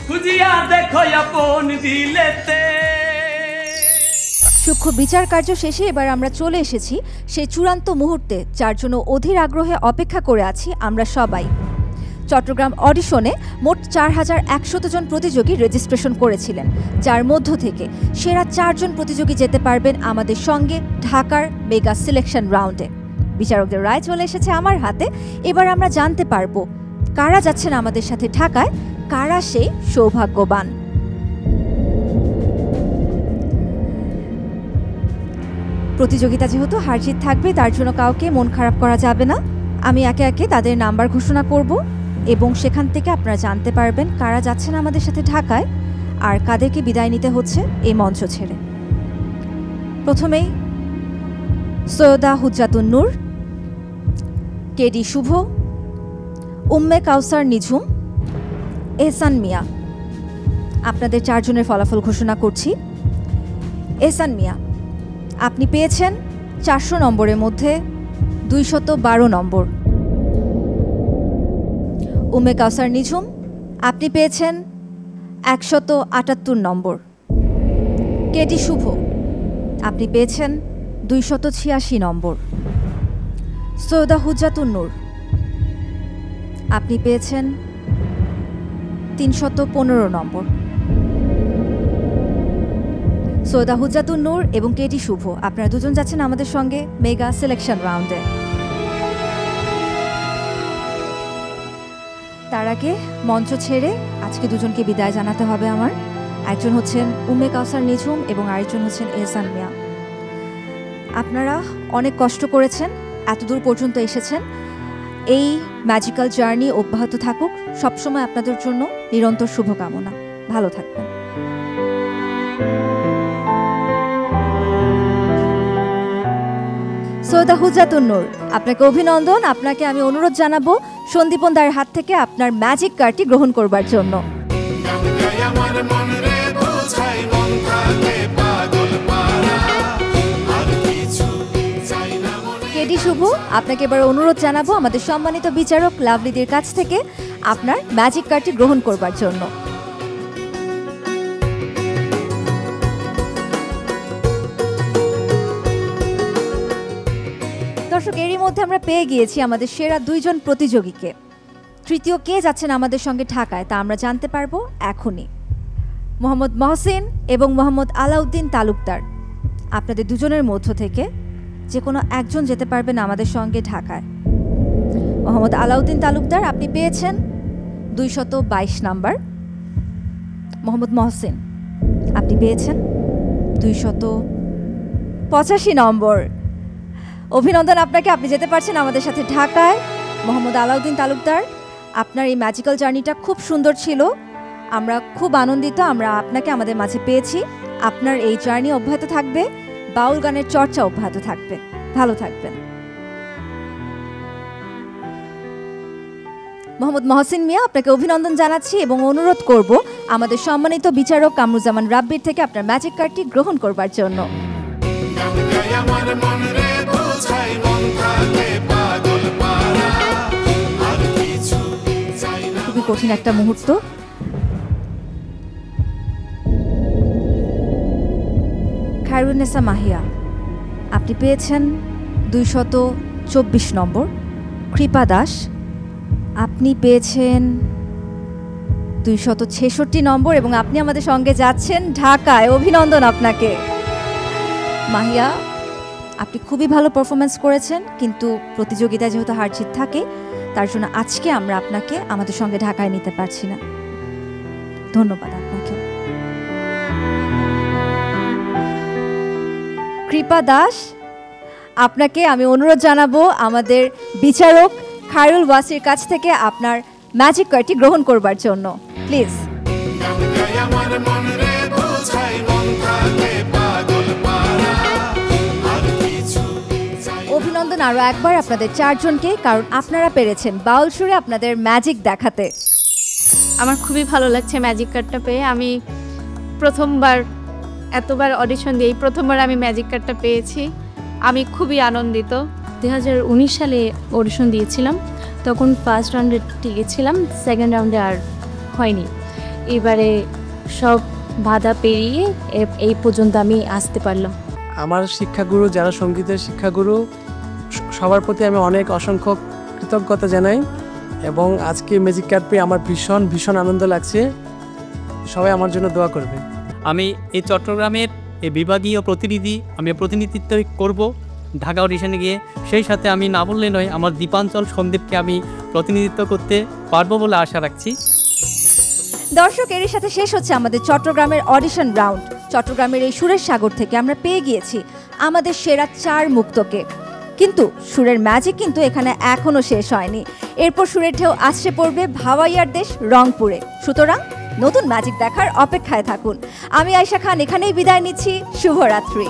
খুঁজিয়া দেখো আপন দিলেতে। সূক্ষ্ম বিচার কার্য শেষে এবার আমরা চলে এসেছি সেই চূড়ান্ত মুহূর্তে, যার জন্য অধীর আগ্রহে অপেক্ষা করে আছি আমরা সবাই। চট্টগ্রাম অডিশনে মোট 4100 জন প্রতিযোগী রেজিস্ট্রেশন করেছিলেন, যার মধ্য থেকে সেরা 4 জন প্রতিযোগী যেতে পারবেন আমাদের সঙ্গে ঢাকার মেগা সিলেকশন রাউন্ডে। বিচারকদের রায় চলে এসেছে আমার হাতে। এবার আমরা জানতে পারবো কারা যাচ্ছেন আমাদের সাথে ঢাকায়, কারা সেই সৌভাগ্যবান। প্রতিযোগিতা যেহেতু হারজিত থাকবে, তার জন্য কাউকে মন খারাপ করা যাবে না। আমি একে একে তাদের নাম্বার ঘোষণা করব এবং সেখান থেকে আপনারা জানতে পারবেন কারা যাচ্ছেন আমাদের সাথে ঢাকায় আর কাদেরকে বিদায় নিতে হচ্ছে এই মঞ্চ ছেড়ে। প্রথমেই সৈয়দা হুজ্জাতুন নূর, কেডি শুভ, উম্মে কাউসার নিঝুম, এহসান মিয়া। আপনাদের 4 জনের ফলাফল ঘোষণা করছি। এহসান মিয়া, আপনি পেয়েছেন 400 নম্বরের মধ্যে 212 নম্বর। উম্মে কাউসার নিঝুম, আপনি পেয়েছেন 178 নম্বর। কেডি শুভ, আপনি পেয়েছেন 286 নম্বর। সৈয়দা হুজ্জাতুন নূর, আপনি পেয়েছেন 315 নম্বর। সৈয়দা হুজ্জাতুন নূর এবং কেডি শুভ, আপনারা দুজন যাচ্ছেন আমাদের সঙ্গে মেগা সিলেকশন রাউন্ডে। তার আগে মঞ্চ ছেড়ে আজকে দুজনকে বিদায় জানাতে হবে আমার। একজন হচ্ছেন উম্মে কাউসার নিঝুম এবং আরেকজন হচ্ছেন এহসান মিয়া। আপনারা অনেক কষ্ট করেছেন, এতদূর পর্যন্ত এসেছেন। এই ম্যাজিক্যাল জার্নি অব্যাহত থাকুক, সবসময় আপনাদের জন্য নিরন্তর শুভকামনা। ভালো থাকবেন। সৈয়দা হুজ্জাতুন নূর, আপনাকে অভিনন্দন। আপনাকে আমি অনুরোধ জানাবো সন্দীপন দায়ের হাত থেকে আপনার ম্যাজিক কার্ডটি গ্রহণ করবার জন্য। শুভ, আপনাকে এবার অনুরোধ জানাবো আমাদের সম্মানিত বিচারক লাভলিদের কাছ থেকে আপনার ম্যাজিক কার্ডটি গ্রহণ করবার জন্য। দর্শক, এরই মধ্যে আমরা পেয়ে গিয়েছি আমাদের সেরা 2 জন প্রতিযোগীকে। তৃতীয় কে যাচ্ছেন আমাদের সঙ্গে ঢাকায় তা আমরা জানতে পারবো এখনই। মোহাম্মদ মহসিন এবং মোহাম্মদ আলাউদ্দিন তালুকদার, আপনাদের দুজনের মধ্য থেকে যে কোনো একজন যেতে পারবেন আমাদের সঙ্গে ঢাকায়। মোহাম্মদ আলাউদ্দিন তালুকদার, আপনি পেয়েছেন 222 নাম্বার। মোহাম্মদ মহসিন, আপনি পেয়েছেন 285 নম্বর। অভিনন্দন আপনাকে, আপনি যেতে পারছেন আমাদের সাথে ঢাকায়। মোহাম্মদ আলাউদ্দিন তালুকদার, আপনার এই ম্যাজিক্যাল জার্নিটা খুব সুন্দর ছিল, আমরা খুব আনন্দিত আমরা আপনাকে আমাদের মাঝে পেয়েছি। আপনার এই জার্নি অব্যাহত থাকবে, বাউল গানের চর্চা অব্যাহত থাকবে। ভালো থাকবেন। মোহাম্মদ মহসিন মিয়া, আপনাকে অভিনন্দন জানাচ্ছি এবং অনুরোধ করব আমাদের সম্মানিত বিচারক কামরুজ্জামান রাব্বির থেকে আপনার ম্যাজিক কার্ডটি গ্রহণ করবার জন্য। খুবই কঠিন একটা মুহূর্ত। খায়রুন্নেসা মাহিয়া, আপনি পেয়েছেন 224 নম্বর। কৃপা দাস, আপনি পেয়েছেন 266 নম্বর এবং আপনি আমাদের সঙ্গে যাচ্ছেন ঢাকায়। অভিনন্দন আপনাকে। মাহিয়া, আপনি খুবই ভালো পারফরমেন্স করেছেন, কিন্তু প্রতিযোগিতায় যেহেতু হার জিত থাকে তার জন্য আজকে আমরা আপনাকে আমাদের সঙ্গে ঢাকায় নিতে পারছি না। ধন্যবাদ আপনাকে। কৃপা দাস, আপনাকে আমি অনুরোধ জানাবো আমাদের বিচারক খায়রুল ওয়াসির কাছ থেকে আপনার ম্যাজিক কার্ডটি গ্রহণ করবার জন্য, প্লিজ। অভিনন্দন আরও একবার আপনাদের 4 জনকে, কারণ আপনারা পেরেছেন বাউল সুরে আপনাদের ম্যাজিক দেখাতে। আমার খুবই ভালো লাগছে ম্যাজিক কার্ডটা পেয়ে। আমি প্রথমবার, এতবার অডিশন দিয়েই প্রথমবার আমি ম্যাজিক কার্ডটা পেয়েছি। আমি খুবই আনন্দিত। 2019 সালে অডিশন দিয়েছিলাম, তখন ফার্স্ট রাউন্ডে টিকেছিলাম, সেকেন্ড রাউন্ডে আর হয়নি। এবারে সব বাধা পেরিয়ে এই পর্যন্ত আমি আসতে পারলাম। আমার শিক্ষাগুরু, যারা সঙ্গীতের শিক্ষাগুরু, সবার প্রতি আমি অনেক অসংখ্য কৃতজ্ঞতা জানাই এবং আজকে ম্যাজিক কার্ড পেয়ে আমার ভীষণ ভীষণ আনন্দ লাগছে। সবাই আমার জন্য দোয়া করবে। আমি এই চট্টগ্রামের এই বিভাগীয় প্রতিনিধি, আমি প্রতিনিধিত্ব করব ঢাকা অডিশনে গিয়ে। সেই সাথে আমি না বললে নয়, আমার দ্বীপাঞ্চল সন্দীপকে আমি প্রতিনিধিত্ব করতে পারবো বলে আশা রাখছি। দর্শক, এরই সাথে শেষ হচ্ছে আমাদের চট্টগ্রামের অডিশন রাউন্ড। চট্টগ্রামের এই সুরের সাগর থেকে আমরা পেয়ে গিয়েছি আমাদের সেরা 4 মুক্তকে, কিন্তু সুরের ম্যাজিক কিন্তু এখানে এখনো শেষ হয়নি। এরপর সুরের ঢেউ আসছে পড়বে ভাওয়াইয়ার দেশ রংপুরে। সুতরাং নতুন ম্যাজিক দেখার অপেক্ষায় থাকুন। আমি আয়েশা খান এখানেই বিদায় নিচ্ছি। শুভরাত্রি।